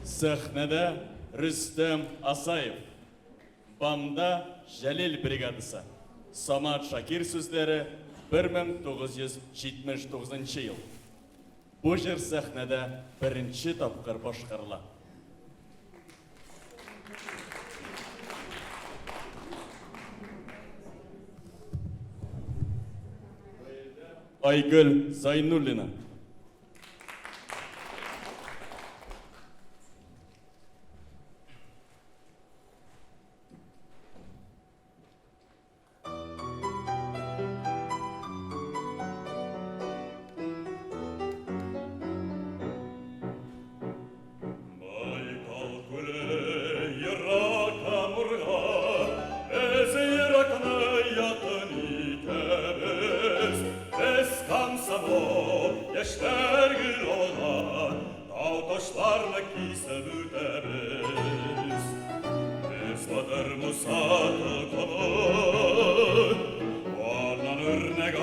Sahnede Rüstem Asayev, Bamda Jalil brigадасы. Самат Шакир сөздері 1979 yıl. Bu jыр sahnede birinci tapqır başqarıla. Aygül Zaynullina. Yaşlar gül olan dağ taşlarla kisep ütemiz. Biz badır musatı konun, ondan örnek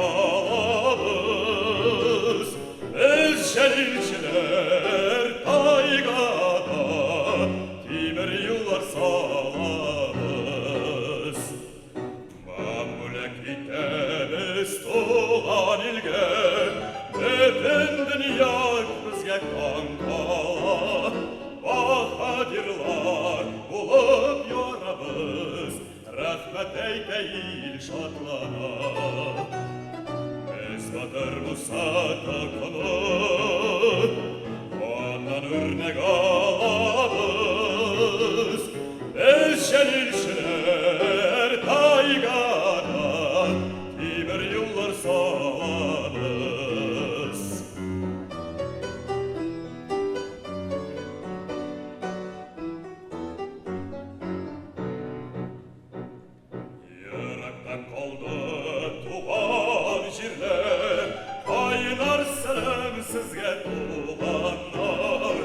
alırız. Biz şelilçiler taygada timir yollar salarız. Mamulek itemiz tuğan ilgen, bütün dünya bizge kankalar, bahadirlar bulup yorabız, rahmet eyleyin şadlana. Biz badır musata konun, ondan örnek alırız. Biz şelilçiler taygada timir yollar salarız. Kaldı tuğan jirler, kaynar selam sizge tuğanlar.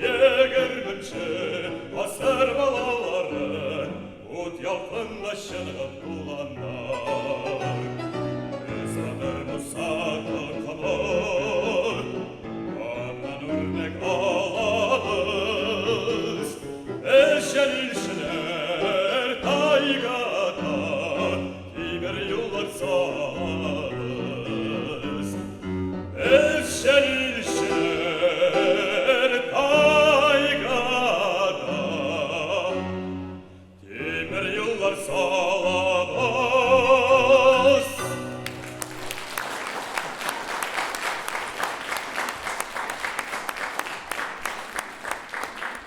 Yeğirminçi asır balaları, ut yalkınlaşınıp